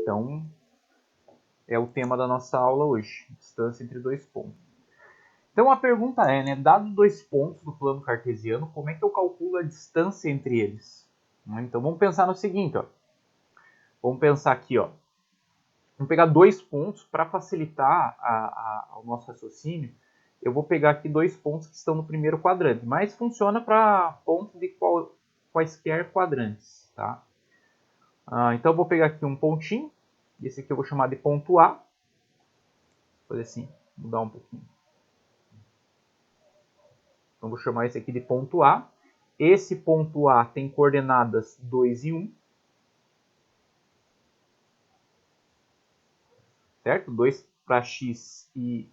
Então, é o tema da nossa aula hoje, distância entre dois pontos. Então a pergunta é, né, dado dois pontos do plano cartesiano, como é que eu calculo a distância entre eles? Então vamos pensar no seguinte, ó. Vamos pensar aqui, ó. Vamos pegar dois pontos para facilitar o nosso raciocínio. Eu vou pegar aqui dois pontos que estão no primeiro quadrante, mas funciona para pontos de quaisquer quadrantes, tá? Então eu vou pegar aqui um pontinho, esse aqui eu vou chamar de ponto A. Vou fazer assim, mudar um pouquinho. Então vou chamar esse aqui de ponto A. Esse ponto A tem coordenadas 2 e 1. Certo? 2 para x e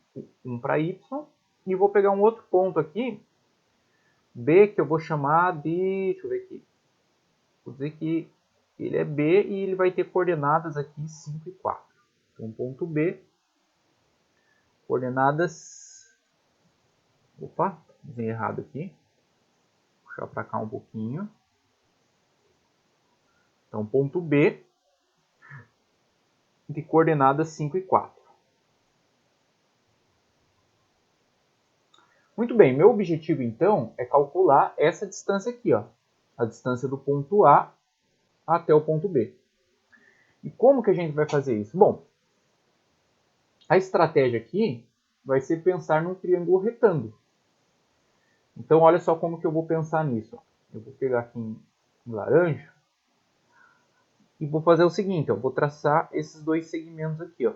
1 para y. E vou pegar um outro ponto aqui, B, que eu vou chamar de... Deixa eu ver aqui. Vou dizer que ele é B e ele vai ter coordenadas aqui 5 e 4. Então, ponto B, coordenadas... Opa, desenhei errado aqui. Vou puxar para cá um pouquinho. Então, ponto B, de coordenadas 5 e 4. Muito bem, meu objetivo então é calcular essa distância aqui, ó, a distância do ponto A até o ponto B. E como que a gente vai fazer isso? Bom, a estratégia aqui vai ser pensar num triângulo retângulo. Então olha só como que eu vou pensar nisso. Ó. Eu vou pegar aqui em laranja e vou fazer o seguinte, ó, vou traçar esses dois segmentos aqui, ó.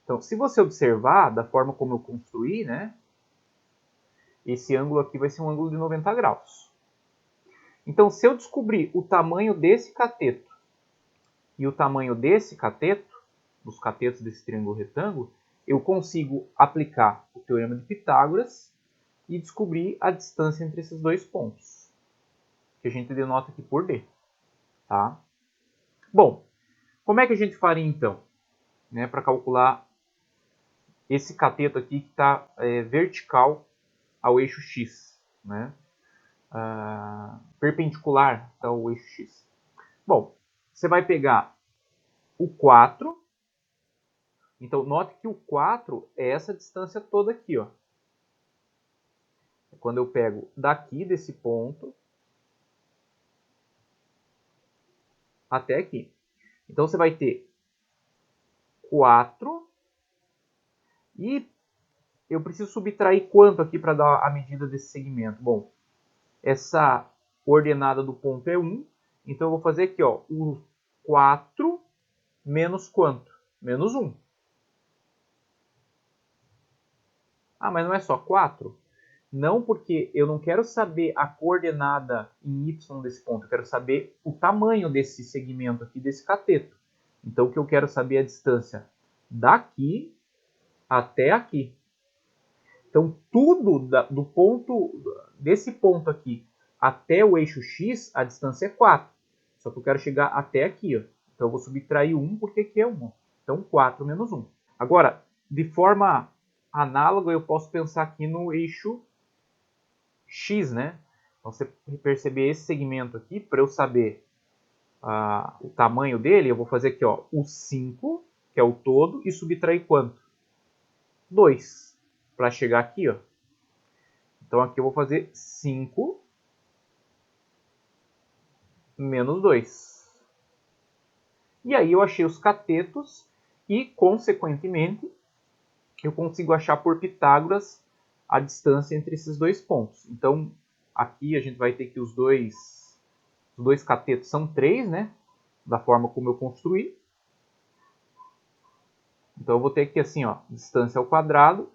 Então, se você observar da forma como eu construí, né, esse ângulo aqui vai ser um ângulo de 90 graus. Então, se eu descobrir o tamanho desse cateto e o tamanho desse cateto, dos catetos desse triângulo retângulo, eu consigo aplicar o teorema de Pitágoras e descobrir a distância entre esses dois pontos, que a gente denota aqui por D. Tá? Bom, como é que a gente faria então, né, para calcular esse cateto aqui que está vertical ao eixo X, né? Perpendicular ao eixo X. Bom, você vai pegar o 4. Então, note que o 4 é essa distância toda aqui, ó. Quando eu pego daqui desse ponto até aqui. Então, você vai ter 4 e eu preciso subtrair quanto aqui para dar a medida desse segmento? Bom, essa coordenada do ponto é 1, então eu vou fazer aqui, ó, o 4 menos quanto? Menos 1. Ah, mas não é só 4? Não, porque eu não quero saber a coordenada em y desse ponto, eu quero saber o tamanho desse segmento aqui, desse cateto. Então, o que eu quero saber é a distância daqui até aqui. Então, tudo do ponto, desse ponto aqui até o eixo x, a distância é 4. Só que eu quero chegar até aqui, ó. Então, eu vou subtrair 1, porque aqui é 1. Então, 4 menos 1. Agora, de forma análoga, eu posso pensar aqui no eixo x, né? Então, você perceber esse segmento aqui, para eu saber o tamanho dele, eu vou fazer aqui, ó, o 5, que é o todo, e subtrair quanto? 2, para chegar aqui, ó. Então, aqui eu vou fazer 5 menos 2. E aí eu achei os catetos e, consequentemente, eu consigo achar por Pitágoras a distância entre esses dois pontos. Então, aqui a gente vai ter que os dois catetos são 3, né? Da forma como eu construí. Então, eu vou ter aqui assim, ó, distância ao quadrado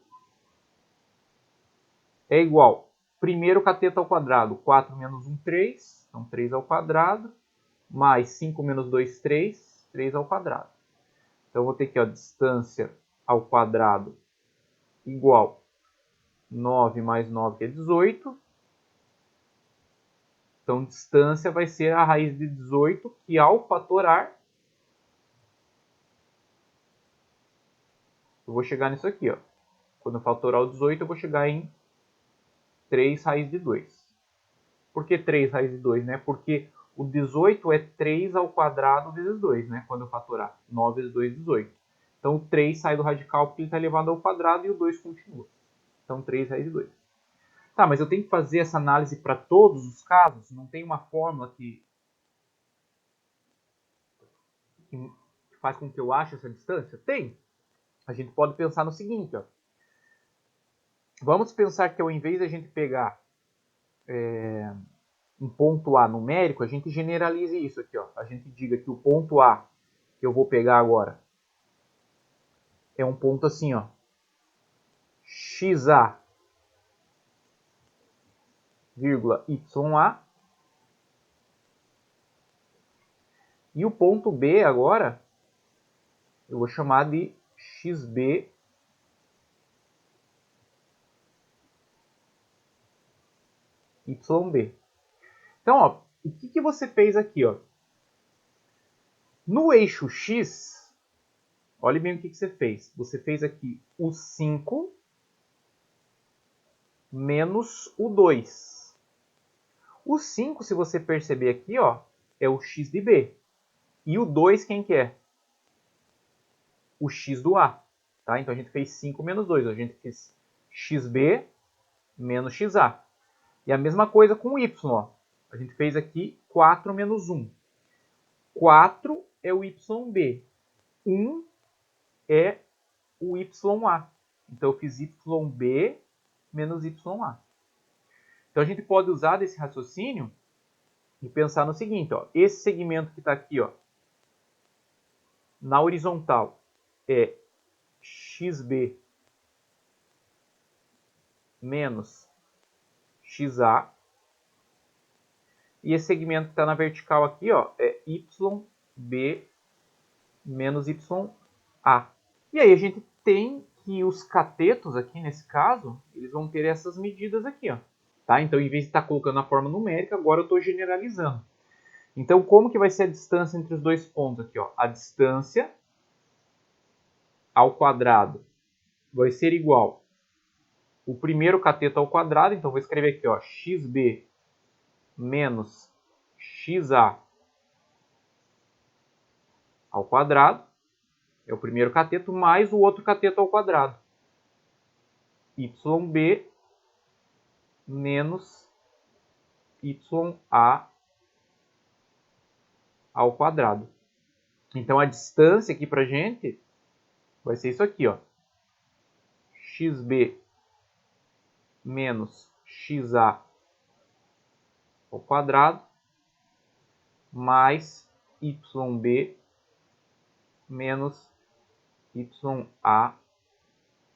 é igual, primeiro cateto ao quadrado, 4 menos 1, 3. Então, 3 ao quadrado, mais 5 menos 2, 3. 3 ao quadrado. Então, eu vou ter aqui, ó, distância ao quadrado igual 9 mais 9, que é 18. Então, distância vai ser a raiz de 18, que ao fatorar, eu vou chegar nisso aqui, ó. Quando eu fatorar o 18, eu vou chegar em 3 raiz de 2. Por que 3 raiz de 2? Né? Porque O 18 é 3 ao quadrado vezes 2, né? Quando eu fatorar. 9 vezes 2, 18. Então, o 3 sai do radical porque ele está elevado ao quadrado e o 2 continua. Então, 3 raiz de 2. Tá, mas eu tenho que fazer essa análise para todos os casos? Não tem uma fórmula que faz com que eu ache essa distância? Tem. A gente pode pensar no seguinte, ó. Vamos pensar que ao invés de a gente pegar um ponto A numérico, a gente generalize isso aqui, ó. A gente diga que o ponto A que eu vou pegar agora é um ponto assim, ó. XA, vírgula, YA. E o ponto B agora, eu vou chamar de XB, YB. Então, ó, o que você fez aqui, ó? No eixo X, olhe bem o que você fez. Você fez aqui o 5 menos o 2. O 5, se você perceber aqui, ó, é o x de B. E o 2 quem que é? O x do A. Tá? Então a gente fez 5 menos 2. A gente fez xB menos xa. E a mesma coisa com o y. Ó. A gente fez aqui 4 menos 1. 4 é o YB. 1 é o YA. Então eu fiz YB menos YA. Então a gente pode usar desse raciocínio e pensar no seguinte, ó, esse segmento que está aqui, ó, na horizontal é XB menos XA, e esse segmento que está na vertical aqui, ó, é YB menos YA. E aí a gente tem que os catetos aqui, nesse caso, eles vão ter essas medidas aqui, ó. Tá? Então, em vez de estar colocando a forma numérica, agora eu estou generalizando. Então, como que vai ser a distância entre os dois pontos aqui? Ó? A distância ao quadrado vai ser igual o primeiro cateto ao quadrado. Então, vou escrever aqui, ó, XB menos XA ao quadrado. É o primeiro cateto mais o outro cateto ao quadrado. YB menos YA ao quadrado. Então, a distância aqui para a gente vai ser isso aqui, ó. XB menos XA ao quadrado mais YB menos YA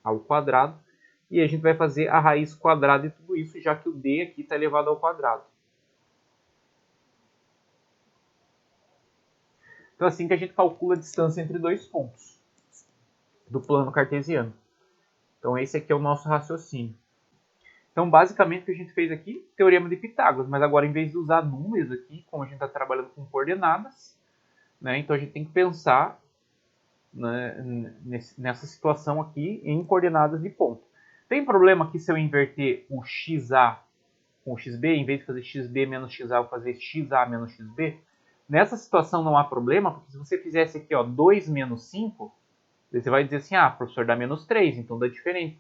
ao quadrado. E a gente vai fazer a raiz quadrada de tudo isso, já que o D aqui está elevado ao quadrado. Então, assim que a gente calcula a distância entre dois pontos do plano cartesiano. Então, esse aqui é o nosso raciocínio. Então, basicamente, o que a gente fez aqui, teorema de Pitágoras. Mas agora, em vez de usar números aqui, como a gente está trabalhando com coordenadas, né, então a gente tem que pensar, né, nessa situação aqui em coordenadas de ponto. Tem problema aqui se eu inverter o XA com o XB, em vez de fazer XB menos XA, eu vou fazer XA menos XB? Nessa situação não há problema, porque se você fizesse aqui, ó, 2 menos 5, você vai dizer assim, ah, professor, dá menos 3, então dá diferente.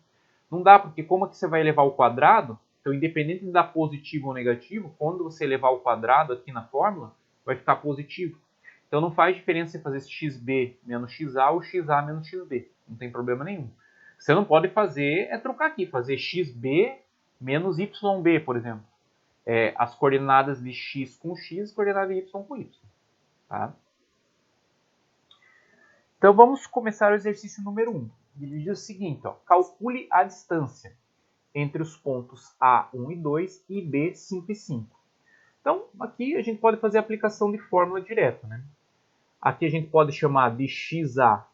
Não dá, porque como é que você vai elevar ao quadrado, então independente de dar positivo ou negativo, quando você elevar ao quadrado aqui na fórmula, vai ficar positivo. Então não faz diferença você fazer XB menos XA ou XA menos XB. Não tem problema nenhum. Você não pode fazer, é trocar aqui, fazer XB menos YB, por exemplo. As coordenadas de X com X, coordenadas de Y com Y. Tá? Então vamos começar o exercício número 1. Ele diz o seguinte, ó, calcule a distância entre os pontos A, 1 e 2 e B, 5 e 5. Então aqui a gente pode fazer a aplicação de fórmula direta, né? Aqui a gente pode chamar de XA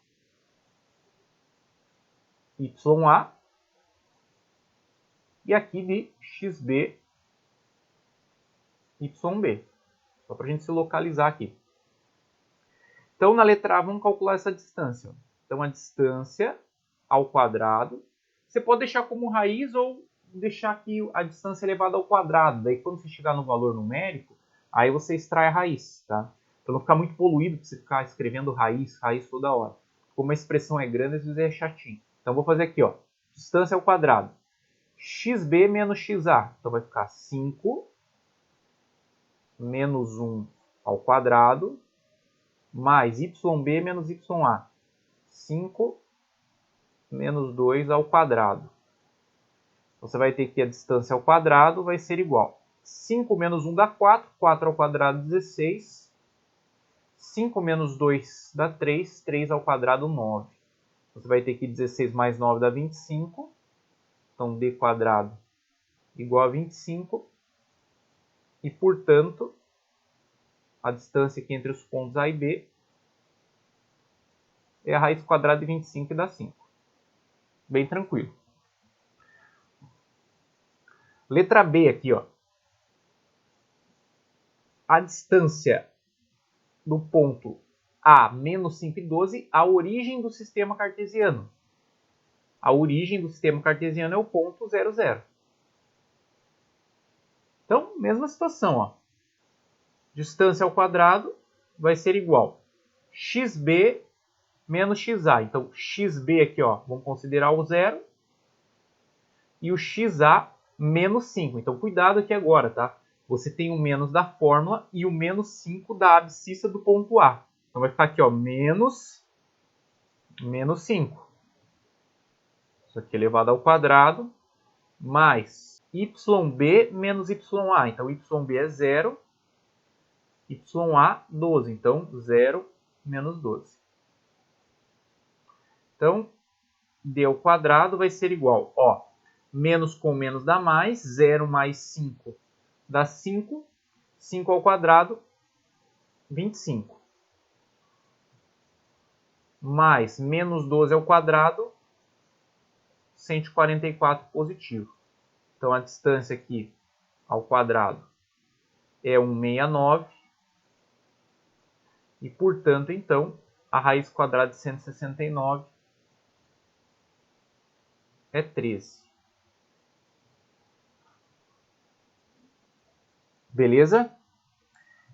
YA e aqui de XB YB. Só para a gente se localizar aqui. Então, na letra A, vamos calcular essa distância. Então, a distância ao quadrado. Você pode deixar como raiz ou deixar aqui a distância elevada ao quadrado. Daí, quando você chegar no valor numérico, Aí você extrai a raiz, tá? Para não ficar muito poluído, para você ficar escrevendo raiz toda hora. Como a expressão é grande, às vezes é chatinho. Então vou fazer aqui, ó, distância ao quadrado. xb menos xa. Então vai ficar 5 menos 1 ao quadrado mais yb menos ya. 5 menos 2 ao quadrado. Você vai ter que a distância ao quadrado vai ser igual. 5 menos 1 dá 4. 4 ao quadrado, 16. 5 menos 2 dá 3. 3 ao quadrado, 9. Você vai ter que 16 mais 9 dá 25. Então, d quadrado igual a 25. E, portanto, a distância aqui entre os pontos A e B é a raiz quadrada de 25 e dá 5. Bem tranquilo. Letra B aqui, ó. A distância do ponto A menos 5 e 12, a origem do sistema cartesiano. A origem do sistema cartesiano é o ponto 0, 0. Então, mesma situação, ó. Distância ao quadrado vai ser igual a xb menos xa. Então, xb aqui, ó, vamos considerar o 0. E o xa menos 5. Então, cuidado aqui agora, tá? Você tem o menos da fórmula e o menos 5 da abscissa do ponto A. Então, vai ficar aqui, ó, menos 5. Isso aqui elevado ao quadrado, mais yb menos ya. Então, yb é 0, ya 12. Então, 0 menos 12. Então, d ao quadrado vai ser igual, ó, menos com menos dá mais, 0 mais 5 dá 5, 5 ao quadrado, 25. Mais menos 12 ao quadrado, 144 positivo. Então, a distância aqui ao quadrado é 169. E, portanto, então, a raiz quadrada de 169 é 13. Beleza?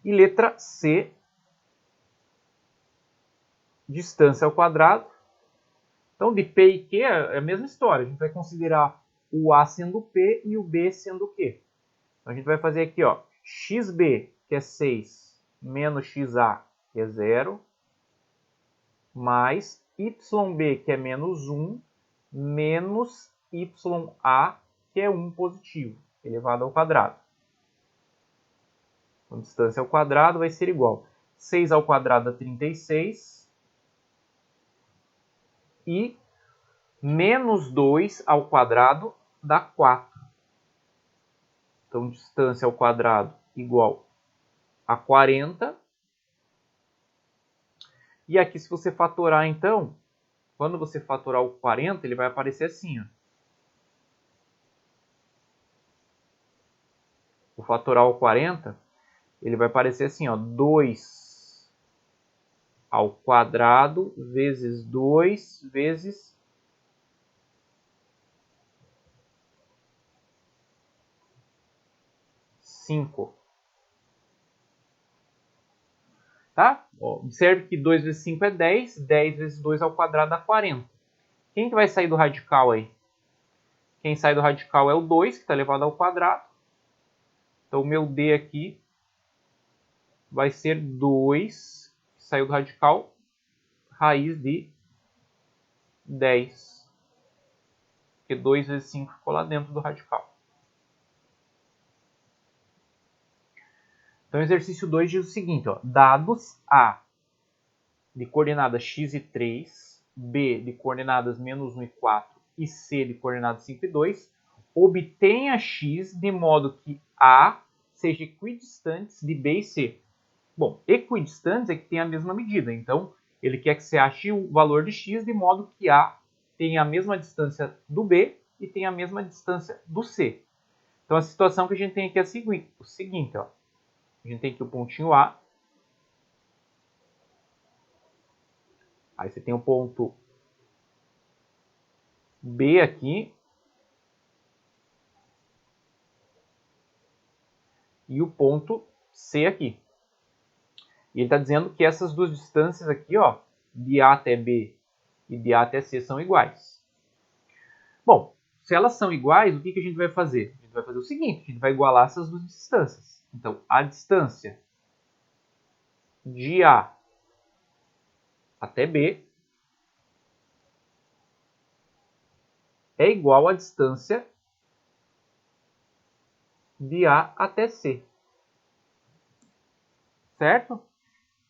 E letra C, distância ao quadrado. Então, de P e Q é a mesma história. A gente vai considerar o A sendo P e o B sendo Q. Então, a gente vai fazer aqui, ó, xb, que é 6, menos xa, que é 0, mais yb, que é menos 1, menos ya, que é 1 positivo, elevado ao quadrado. Então, distância ao quadrado vai ser igual. 6 ao quadrado dá 36. E menos 2 ao quadrado dá 4. Então, distância ao quadrado igual a 40. E aqui, se você fatorar, então, quando você fatorar o 40, ele vai aparecer assim, ó. O fatorar o 40, ele vai aparecer assim, ó, 2 ao quadrado vezes 2 vezes 5. Tá? Observe que 2 vezes 5 é 10. 10 vezes 2 ao quadrado dá 40. Quem que vai sair do radical aí? Quem sai do radical é o 2, que está elevado ao quadrado. Então, o meu D aqui vai ser 2, que saiu do radical, raiz de 10. Porque 2 vezes 5 ficou lá dentro do radical. Então, o exercício 2 diz o seguinte, ó, dados A de coordenadas x e 3, B de coordenadas menos 1 e 4 e C de coordenadas 5 e 2, obtenha x de modo que A seja equidistantes de B e C. Bom, equidistantes é que tem a mesma medida, então ele quer que você ache o valor de x de modo que A tenha a mesma distância do B e tenha a mesma distância do C. Então a situação que a gente tem aqui é o seguinte, ó. A gente tem aqui o pontinho A. Aí você tem o ponto B aqui. E o ponto C aqui. E ele está dizendo que essas duas distâncias aqui, ó, de A até B e de A até C são iguais. Bom, se elas são iguais, o que a gente vai fazer? A gente vai fazer o seguinte, a gente vai igualar essas duas distâncias. Então, a distância de A até B é igual à distância de A até C. Certo?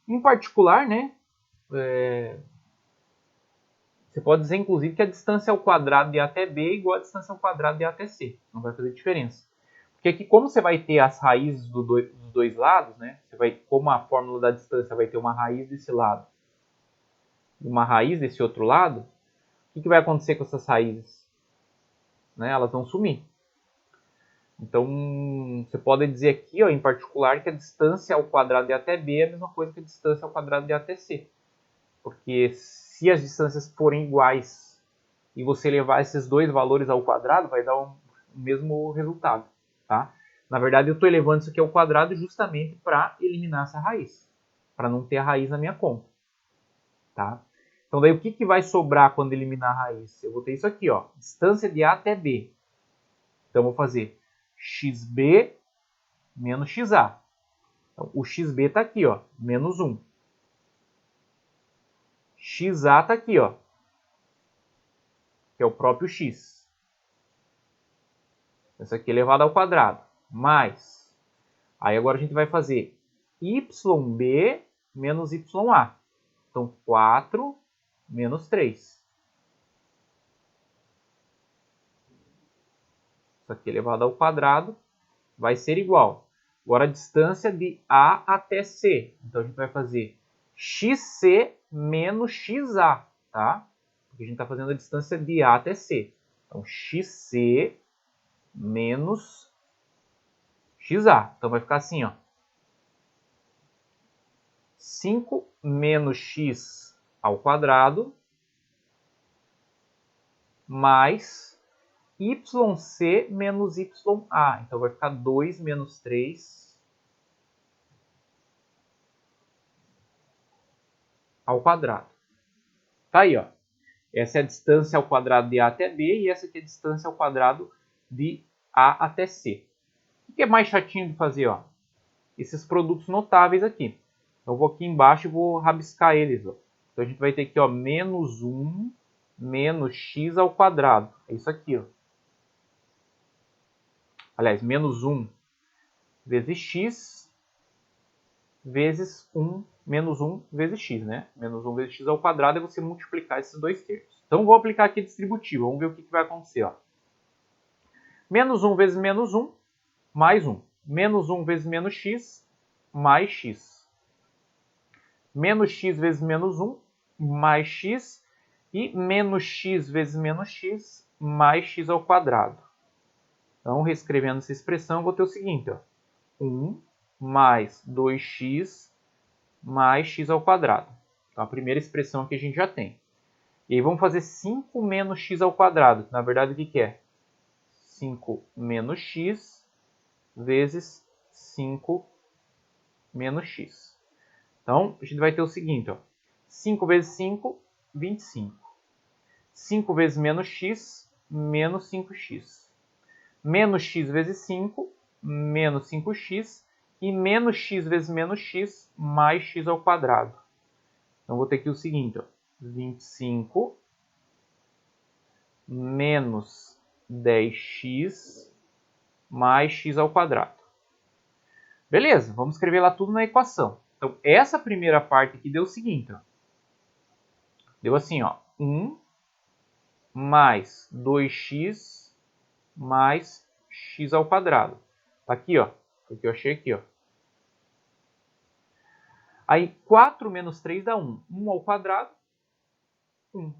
Em particular, né, você pode dizer, inclusive, que a distância ao quadrado de A até B é igual à distância ao quadrado de A até C. Não vai fazer diferença. Porque aqui, como você vai ter as raízes dos dois lados, né, como a fórmula da distância vai ter uma raiz desse lado e uma raiz desse outro lado, o que vai acontecer com essas raízes? Né, elas vão sumir. Então, você pode dizer aqui, ó, em particular, que a distância ao quadrado de A até B é a mesma coisa que a distância ao quadrado de A até C. Porque se as distâncias forem iguais e você levar esses dois valores ao quadrado, vai dar o mesmo resultado. Tá? Na verdade, eu estou elevando isso aqui ao quadrado justamente para eliminar essa raiz. Para não ter a raiz na minha conta. Tá? Então, daí o que vai sobrar quando eliminar a raiz? Eu vou ter isso aqui, ó, distância de A até B. Então, eu vou fazer xb menos xa. Então, o xb está aqui, ó, menos 1. xa está aqui, ó, que é o próprio x. Isso aqui elevado ao quadrado. Mais. Aí agora a gente vai fazer yb menos ya. Então, 4 menos 3. Isso aqui elevado ao quadrado vai ser igual. Agora a distância de A até C. Então, a gente vai fazer xc menos xa, tá? Porque a gente está fazendo a distância de A até C. Então, xc menos xa. Então, vai ficar assim, ó. 5 menos x ao quadrado mais yc menos ya. Então, vai ficar 2 menos 3 ao quadrado. Tá aí, ó. Essa é a distância ao quadrado de A até B e essa aqui é a distância ao quadrado de A até C. O que é mais chatinho de fazer? Ó? Esses produtos notáveis aqui. Eu vou aqui embaixo e vou rabiscar eles. Ó. Então a gente vai ter aqui, ó, menos 1 menos x ao quadrado. É isso aqui. Ó. Aliás, menos 1 vezes x vezes 1 menos 1 vezes x. Né? Menos 1 vezes x ao quadrado é você multiplicar esses dois termos. Então, vou aplicar aqui a distributiva. Vamos ver o que vai acontecer. Ó. Menos 1 vezes menos 1, mais 1. Menos 1 vezes menos x, mais x. Menos x vezes menos 1, mais x. E menos x vezes menos x, mais x ao quadrado. Então, reescrevendo essa expressão, eu vou ter o seguinte. Ó. 1 mais 2x mais x ao quadrado. Então, a primeira expressão que a gente já tem. E aí vamos fazer 5 menos x ao quadrado. Na verdade, o que é? 5 menos x vezes 5 menos x. Então, a gente vai ter o seguinte. Ó. 5 vezes 5, 25. 5 vezes menos x, menos 5x. Menos x vezes 5, menos 5x. E menos x vezes menos x, mais x ao quadrado. Então, vou ter aqui o seguinte. Ó. 25 menos 10x mais x ao quadrado. Beleza, vamos escrever lá tudo na equação. Então, essa primeira parte aqui deu o seguinte. Ó. Deu assim, ó, 1 mais 2x mais x ao quadrado. Tá aqui, ó. O que eu achei aqui, ó. Aí, 4 menos 3 dá 1. 1 ao quadrado, 1.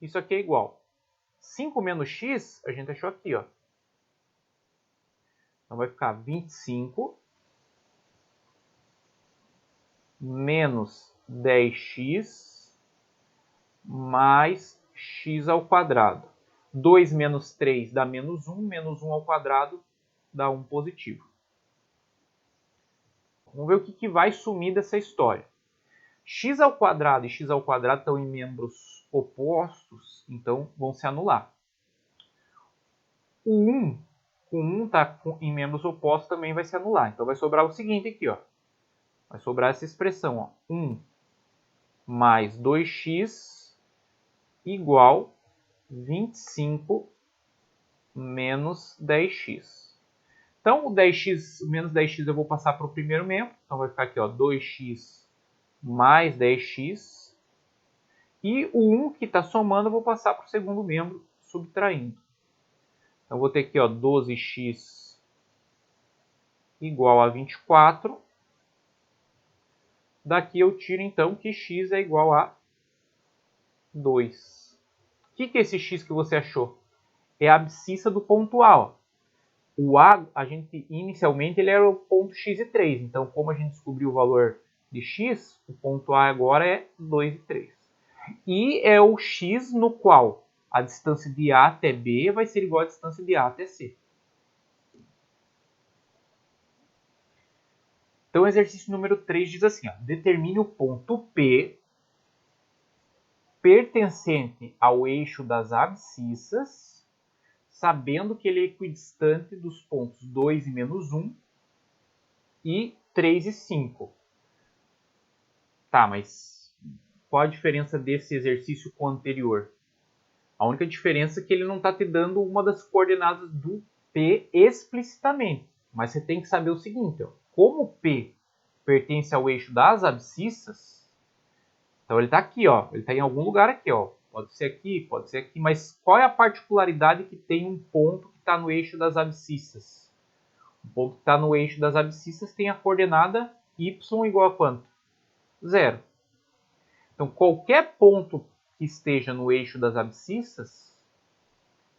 Isso aqui é igual. 5 menos x, a gente achou aqui, ó. Então, vai ficar 25 menos 10x mais x ao quadrado. 2 menos 3 dá menos 1 ao quadrado dá 1 positivo. Vamos ver o que vai sumir dessa história. X ao quadrado e x ao quadrado estão em membros opostos, então vão se anular. O 1 com 1 está em membros opostos também vai se anular. Então vai sobrar o seguinte aqui, ó. Vai sobrar essa expressão, ó. 1 mais 2x igual 25 menos 10x. Então, o 10x menos 10x eu vou passar para o primeiro membro. Então, vai ficar aqui, ó, 2x mais 10x. E o 1 que está somando eu vou passar para o segundo membro, subtraindo. Então, eu vou ter aqui, ó, 12x igual a 24. Daqui eu tiro, então, que x é igual a 2. O que é esse x que você achou? É a abscissa do ponto A, ó. O A, inicialmente, ele era o ponto x e 3. Então, como a gente descobriu o valor de x, o ponto A agora é 2 e 3. E é o x no qual a distância de A até B vai ser igual à distância de A até C. Então, o exercício número 3 diz assim, ó, determine o ponto P pertencente ao eixo das abscissas, sabendo que ele é equidistante dos pontos 2 e menos 1 e 3 e 5. Tá, mas qual a diferença desse exercício com o anterior? A única diferença é que ele não está te dando uma das coordenadas do P explicitamente. Mas você tem que saber o seguinte, ó, como o P pertence ao eixo das abscissas, então ele está aqui, ó, ele está em algum lugar aqui, ó. Pode ser aqui, mas qual é a particularidade que tem um ponto que está no eixo das abscissas? O ponto que está no eixo das abscissas tem a coordenada y igual a quanto? 0. Então, qualquer ponto que esteja no eixo das abscissas,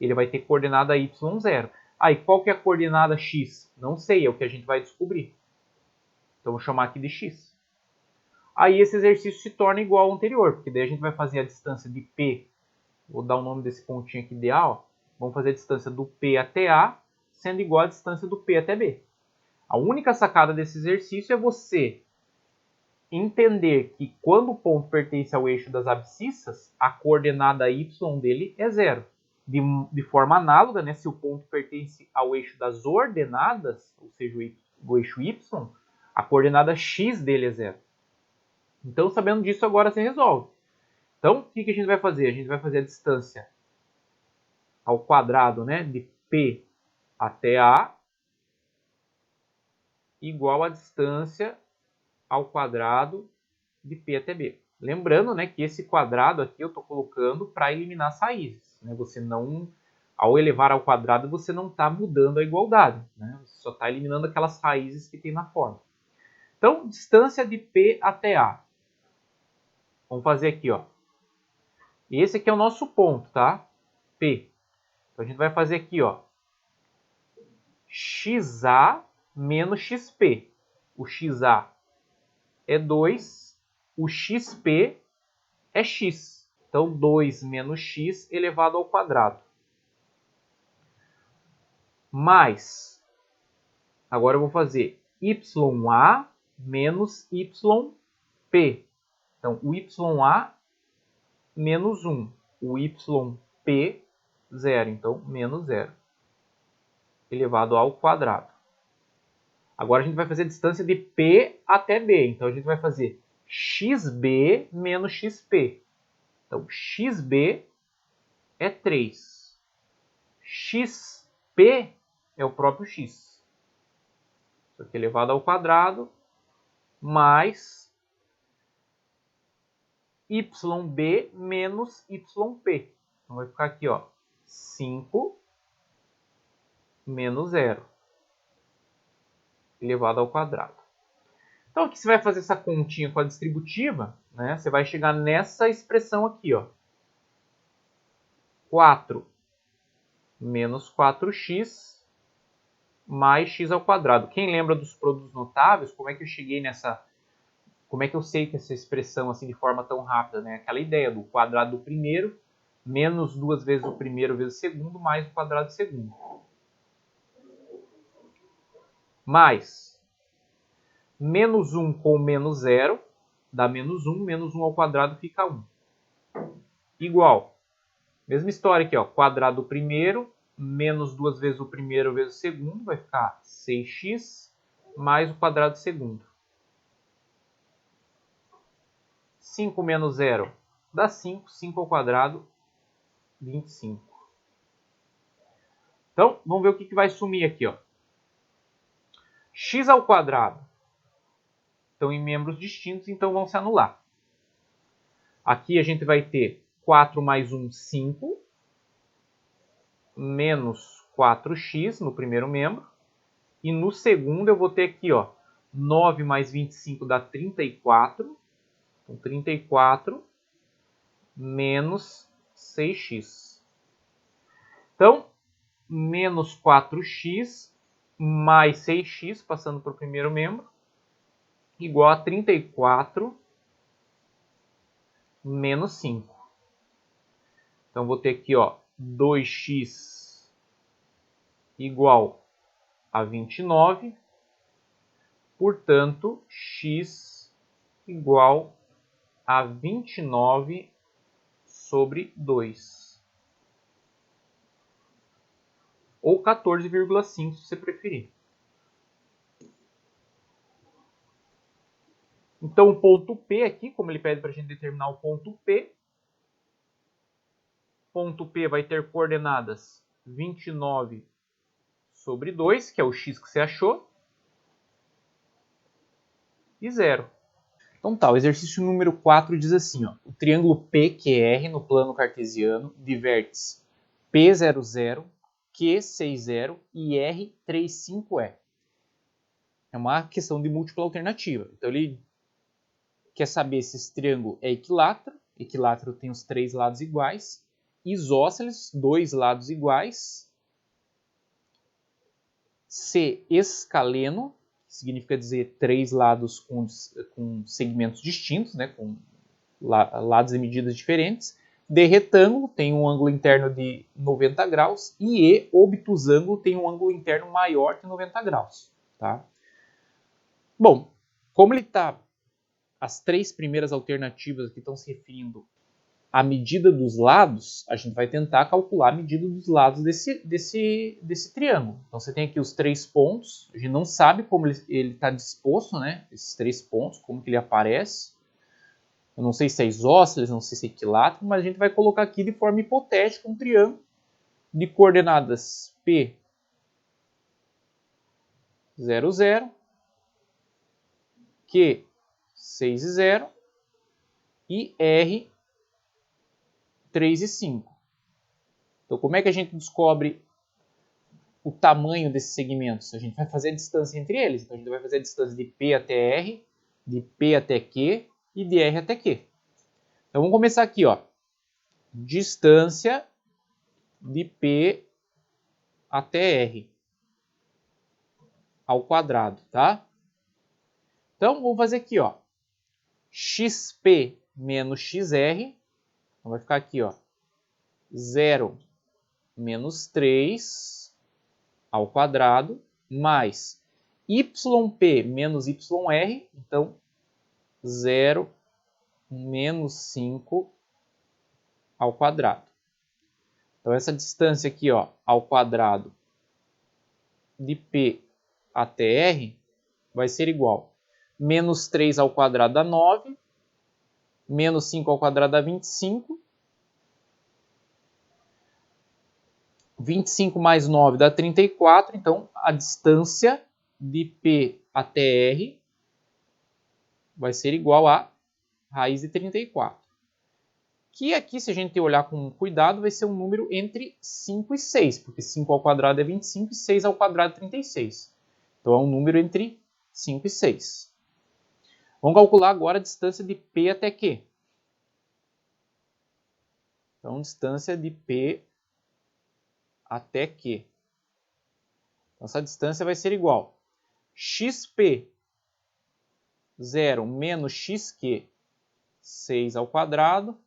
ele vai ter coordenada y 0. Aí, qual que é a coordenada x? Não sei, é o que a gente vai descobrir. Então, vou chamar aqui de x. Aí, esse exercício se torna igual ao anterior, porque daí a gente vai fazer a distância de P, vou dar o nome desse pontinho aqui de A, ó. Vamos fazer a distância do P até A, sendo igual à distância do P até B. A única sacada desse exercício é você entender que quando o ponto pertence ao eixo das abscissas, a coordenada y dele é 0. De forma análoga, né, se o ponto pertence ao eixo das ordenadas, ou seja, o eixo y, a coordenada x dele é 0. Então, sabendo disso, agora você resolve. Então, o que a gente vai fazer? A gente vai fazer a distância ao quadrado, né, de P até A igual à distância ao quadrado de P até B. Lembrando, né, que esse quadrado aqui eu estou colocando para eliminar as raízes. Né? Você não, ao elevar ao quadrado, você não está mudando a igualdade. Né? Você só está eliminando aquelas raízes que tem na forma. Então, distância de P até A. Vamos fazer aqui, ó. Esse aqui é o nosso ponto, tá? P. Então, a gente vai fazer aqui, ó. XA menos XP. O XA é 2, o XP é x. Então, 2 menos x elevado ao quadrado. Mais, agora eu vou fazer YA menos YP. Então, o YA menos 1, o YP 0. Então, menos 0 elevado ao quadrado. Agora a gente vai fazer a distância de P até B. Então, a gente vai fazer XB menos XP. Então, XB é 3. XP é o próprio x. Isso aqui elevado ao quadrado, mais YB menos YP. Então, vai ficar aqui, ó, 5 menos 0 elevado ao quadrado. Então, aqui você vai fazer essa continha com a distributiva, né? Você vai chegar nessa expressão aqui, ó. 4 menos 4x mais x ao quadrado. Quem lembra dos produtos notáveis, como é que eu cheguei nessa... Como é que eu sei que essa expressão assim de forma tão rápida, né? Aquela ideia do quadrado do primeiro menos 2 vezes o primeiro vezes o segundo mais o quadrado do segundo. Mais Menos 1 com menos 0 dá menos 1. Menos 1 ao quadrado fica 1. Igual. Mesma história aqui, ó. Quadrado do primeiro, menos 2 vezes o primeiro vezes o segundo, vai ficar 6x mais o quadrado do segundo. 5 menos 0 dá 5. 5 ao quadrado, 25. Então, vamos ver o que vai sumir aqui, ó. X ao quadrado estão em membros distintos, então vão se anular. Aqui a gente vai ter 4 mais 1, 5, menos 4x no primeiro membro. E no segundo eu vou ter aqui, ó, 9 mais 25 dá 34. Então, 34 menos 6x. Então, menos 4x mais 6x, passando para o primeiro membro, igual a 34 menos 5. Então, vou ter aqui, ó, 2x igual a 29. Portanto, x igual a 29 sobre 2. Ou 14,5, se você preferir. Então, o ponto P aqui, como ele pede para a gente determinar o ponto P vai ter coordenadas 29 sobre 2, que é o x que você achou, e 0. Então tá, o exercício número 4 diz assim, ó, o triângulo PQR no plano cartesiano de vértices P00, Q60 e R35E. É uma questão de múltipla alternativa. Então ele quer saber se esse triângulo é equilátero. Equilátero tem os 3 lados iguais. Isósceles, 2 lados iguais. C, escaleno, que significa dizer 3 lados com segmentos distintos, né, com lados e medidas diferentes. D, retângulo, tem um ângulo interno de 90 graus. E E, obtusângulo, tem um ângulo interno maior que 90 graus. Tá? Bom, como ele está... As 3 primeiras alternativas que estão se referindo à medida dos lados, a gente vai tentar calcular a medida dos lados desse triângulo. Então, você tem aqui os 3 pontos. A gente não sabe como ele está disposto, né? Esses 3 pontos, como que ele aparece. Eu não sei se é isósceles, não sei se é equilátero, mas a gente vai colocar aqui de forma hipotética um triângulo de coordenadas P, 0, 0, Q, 6 e 0 e R, 3 e 5. Então, como é que a gente descobre o tamanho desses segmentos? A gente vai fazer a distância entre eles. Então, a gente vai fazer a distância de P até R, de P até Q e de R até Q. Então, vamos começar aqui, ó. Distância de P até R ao quadrado, tá? Então, vamos fazer aqui, ó. XP menos XR. Então, vai ficar aqui, ó. 0 menos 3 ao quadrado, mais YP menos YR. Então, 0 menos 5 ao quadrado. Então, essa distância aqui, ó, ao quadrado de P até R vai ser igual a menos 3 ao quadrado dá 9, menos 5 ao quadrado dá 25, 25 mais 9 dá 34, então a distância de P até R vai ser igual a raiz de 34. Que aqui, se a gente olhar com cuidado, vai ser um número entre 5 e 6, porque 5 ao quadrado é 25 e 6 ao quadrado é 36. Então é um número entre 5 e 6. Vamos calcular agora a distância de P até Q. Então, distância de P até Q. Então, essa distância vai ser igual a XP 0 menos XQ 6 ao quadrado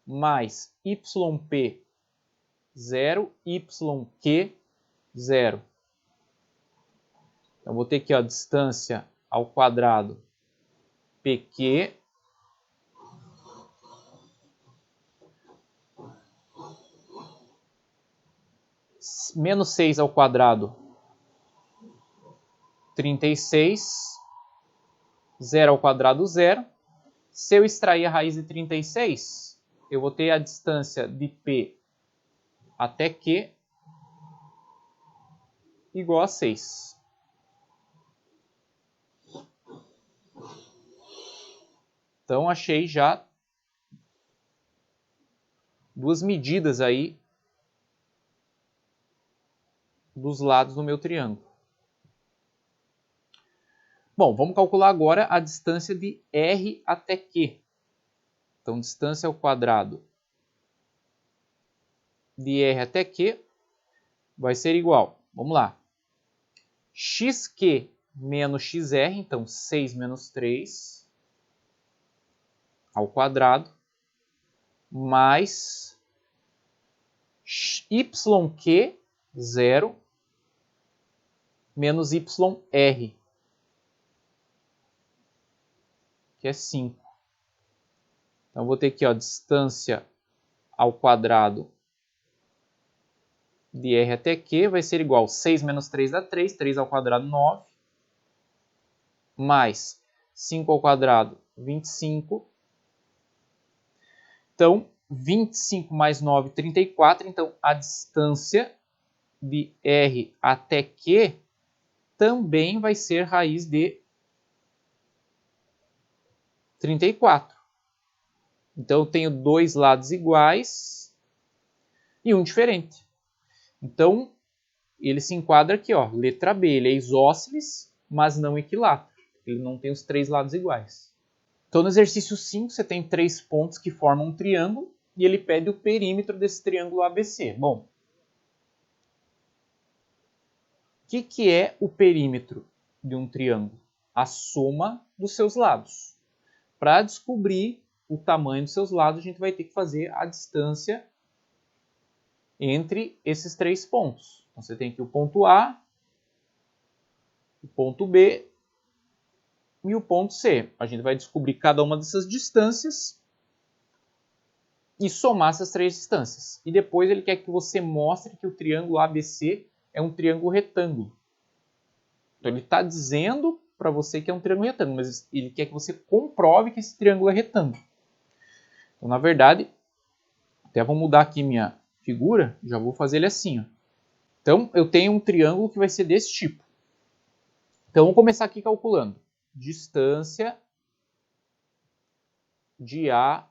mais YP 0, YQ 0. Então, vou ter aqui ó, a distância ao quadrado PQ menos 6 ao quadrado 36, 0 ao quadrado 0. Se eu extrair a raiz de 36, eu vou ter a distância de P até Q igual a 6. Então, achei já duas medidas aí dos lados do meu triângulo. Bom, vamos calcular agora a distância de R até Q. Então, distância ao quadrado de R até Q vai ser igual, vamos lá, xq menos xr, então 6 menos 3 ao quadrado, mais yq, 0, menos yr, que é 5. Então, eu vou ter aqui, ó, distância ao quadrado de R até Q vai ser igual a 6 menos 3 dá 3, 3 ao quadrado 9, mais 5 ao quadrado 25. Então, 25 mais 9, 34. Então, a distância de R até Q também vai ser raiz de 34. Então, eu tenho dois lados iguais e um diferente. Então, ele se enquadra aqui, ó, letra B. Ele é isósceles, mas não equilátero. Ele não tem os três lados iguais. Então, no exercício 5, você tem 3 pontos que formam um triângulo e ele pede o perímetro desse triângulo ABC. Bom, o que é o perímetro de um triângulo? A soma dos seus lados. Para descobrir o tamanho dos seus lados, a gente vai ter que fazer a distância entre esses 3 pontos. Então, você tem aqui o ponto A, o ponto B e o ponto C. A gente vai descobrir cada uma dessas distâncias e somar essas 3 distâncias. E depois ele quer que você mostre que o triângulo ABC é um triângulo retângulo. Então ele está dizendo para você que é um triângulo retângulo, mas ele quer que você comprove que esse triângulo é retângulo. Então, na verdade, até vou mudar aqui minha figura, já vou fazer ele assim, ó. Então, eu tenho um triângulo que vai ser desse tipo. Então, vamos começar aqui calculando. Distância de A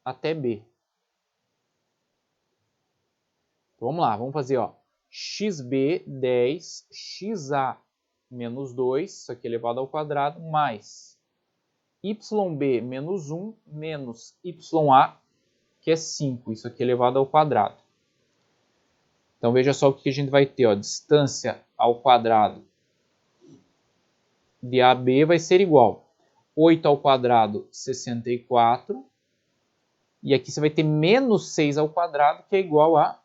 até B. Então, vamos lá, vamos fazer, ó, xb 10, xa menos 2, isso aqui elevado ao quadrado, mais yb menos 1 menos ya, que é 5, isso aqui elevado ao quadrado. Então, veja só o que a gente vai ter, ó, distância ao quadrado de AB vai ser igual a 8 ao quadrado, 64, e aqui você vai ter menos 6 ao quadrado, que é igual a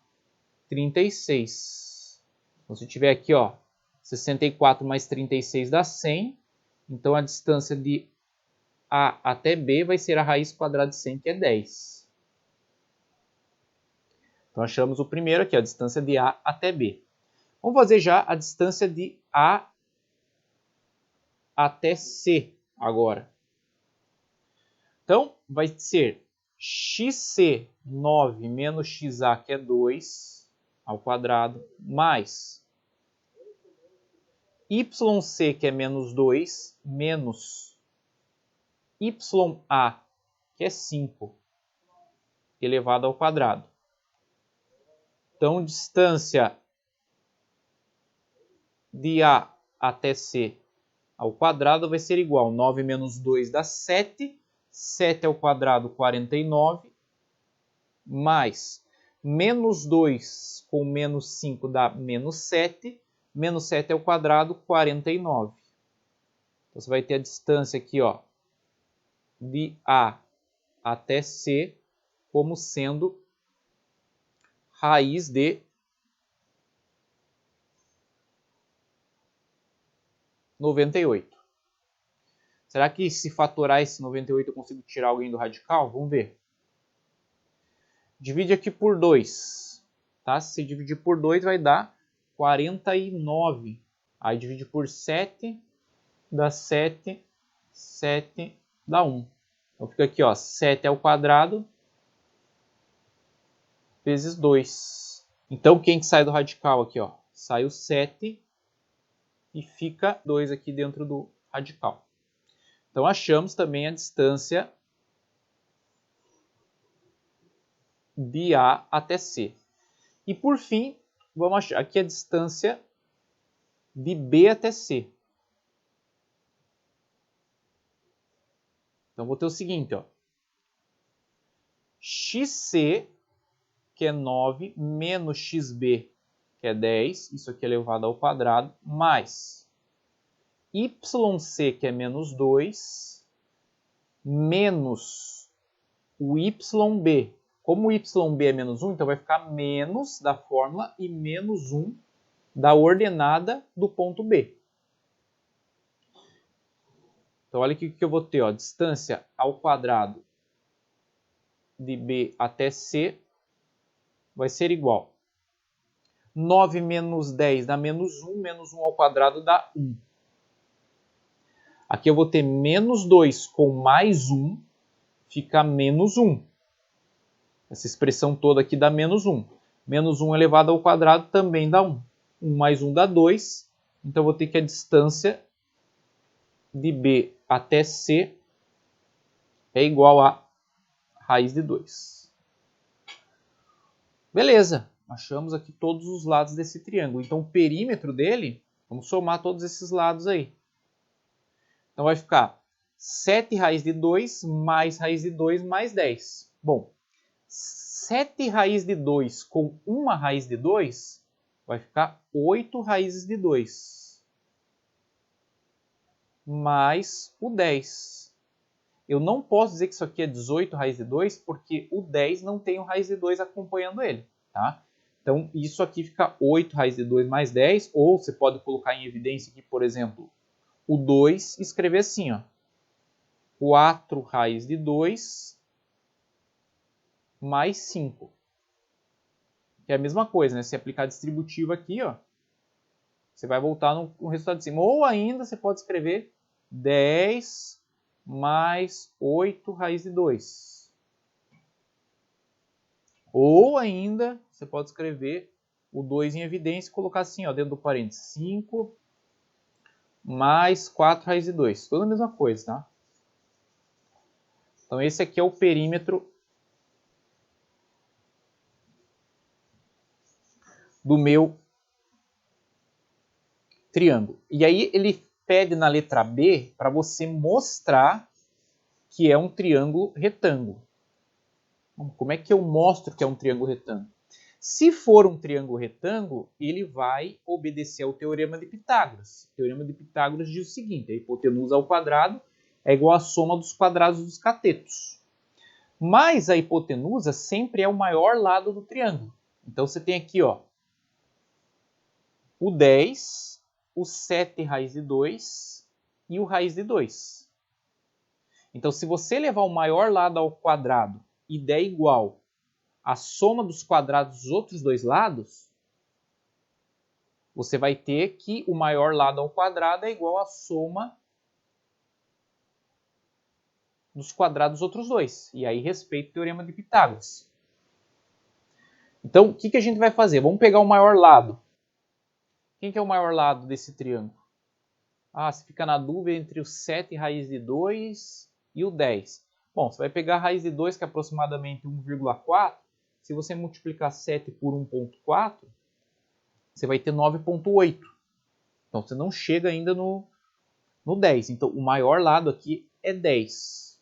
36. Então, se tiver aqui, ó, 64 mais 36 dá 100. Então, a distância de A até B vai ser a raiz quadrada de 100, que é 10. Então, achamos o primeiro aqui, a distância de A até B. Vamos fazer já a distância de A até C agora. Então, vai ser xc 9 menos xa, que é 2, ao quadrado, mais yc, que é menos 2, menos ya, que é 5, elevado ao quadrado. Então, distância de A até C ao quadrado vai ser igual a 9 menos 2 dá 7, 7 ao quadrado, 49, mais menos 2 com menos 5 dá menos 7, menos 7 ao quadrado, 49. Então, você vai ter a distância aqui, ó, de A até C como sendo raiz de 98. Será que se fatorar esse 98 eu consigo tirar alguém do radical? Vamos ver. Divide aqui por 2. Tá? Se você dividir por 2 vai dar 49. Aí divide por 7, dá 7, 7 dá 1. Então fica aqui, ó, 7 ao quadrado vezes 2. Então quem que sai do radical aqui, ó? Sai o 7 e fica 2 aqui dentro do radical. Então achamos também a distância de A até C. E por fim, vamos achar aqui a distância de B até C. Então vou ter o seguinte, ó. XC, que é 9, menos XB, que é 10, isso aqui é elevado ao quadrado, mais YC, que é menos 2, menos o YB. Como o YB é menos 1, então vai ficar menos da fórmula e menos 1 da ordenada do ponto B. Então olha aqui que eu vou ter, ó, distância ao quadrado de B até C vai ser igual. 9 menos 10 dá menos 1 ao quadrado dá 1. Aqui eu vou ter menos 2 com mais 1, fica menos 1. Essa expressão toda aqui dá menos 1. Menos 1 elevado ao quadrado também dá 1. 1 mais 1 dá 2. Então eu vou ter que a distância de B até C é igual a raiz de 2. Beleza, achamos aqui todos os lados desse triângulo. Então o perímetro dele, vamos somar todos esses lados aí. Então vai ficar 7 raiz de 2 mais raiz de 2 mais 10. Bom, 7 raiz de 2 com 1 raiz de 2 vai ficar 8 raízes de 2. Mais o 10. Eu não posso dizer que isso aqui é 18 raiz de 2, porque o 10 não tem o raiz de 2 acompanhando ele. Tá? Então, isso aqui fica 8 raiz de 2 mais 10, ou você pode colocar em evidência aqui, por exemplo, o 2 e escrever assim, ó, 4 raiz de 2 mais 5. Que é a mesma coisa, né? Se aplicar distributivo aqui, ó, você vai voltar no resultado de cima. Ou ainda você pode escrever 10 mais 8 raiz de 2. Ou ainda você pode escrever o 2 em evidência e colocar assim, ó, dentro do parênteses, 5 mais 4 raiz de 2. Tudo a mesma coisa, tá? Então esse aqui é o perímetro do meu triângulo. E aí ele pede na letra B para você mostrar que é um triângulo retângulo. Como é que eu mostro que é um triângulo retângulo? Se for um triângulo retângulo, ele vai obedecer ao Teorema de Pitágoras. O Teorema de Pitágoras diz o seguinte: a hipotenusa ao quadrado é igual à soma dos quadrados dos catetos. Mas a hipotenusa sempre é o maior lado do triângulo. Então você tem aqui, ó, o 10, o 7 raiz de 2 e o raiz de 2. Então, se você levar o maior lado ao quadrado e der igual à soma dos quadrados dos outros dois lados, você vai ter que o maior lado ao quadrado é igual à soma dos quadrados dos outros dois. E aí respeita o Teorema de Pitágoras. Então, o que a gente vai fazer? Vamos pegar o maior lado. Quem que é o maior lado desse triângulo? Ah, você fica na dúvida entre o 7 raiz de 2 e o 10. Bom, você vai pegar a raiz de 2, que é aproximadamente 1,4. Se você multiplicar 7 por 1,4, você vai ter 9,8. Então, você não chega ainda no 10. Então, o maior lado aqui é 10.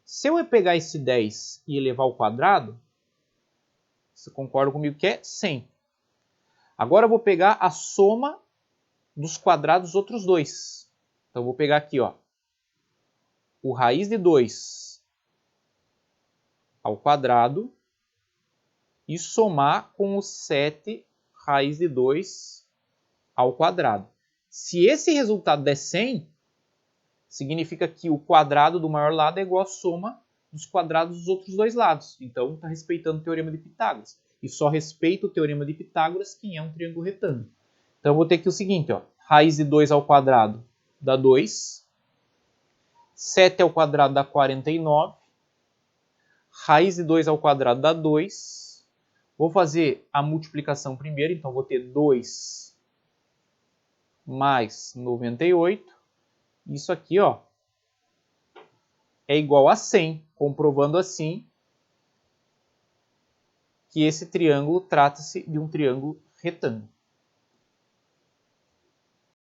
Se eu pegar esse 10 e elevar ao quadrado, você concorda comigo que é 100. Agora eu vou pegar a soma dos quadrados dos outros dois. Então, eu vou pegar aqui, ó, o raiz de 2 ao quadrado e somar com o 7 raiz de 2 ao quadrado. Se esse resultado der 100, significa que o quadrado do maior lado é igual à soma dos quadrados dos outros dois lados. Então, está respeitando o teorema de Pitágoras. E só respeita o teorema de Pitágoras quem é um triângulo retângulo. Então, eu vou ter aqui o seguinte, ó, raiz de 2 ao quadrado dá 2. 7 ao quadrado dá 49. Raiz de 2 ao quadrado dá 2. Vou fazer a multiplicação primeiro, então vou ter 2 mais 98. Isso aqui, ó, é igual a 100, comprovando assim que esse triângulo trata-se de um triângulo retângulo.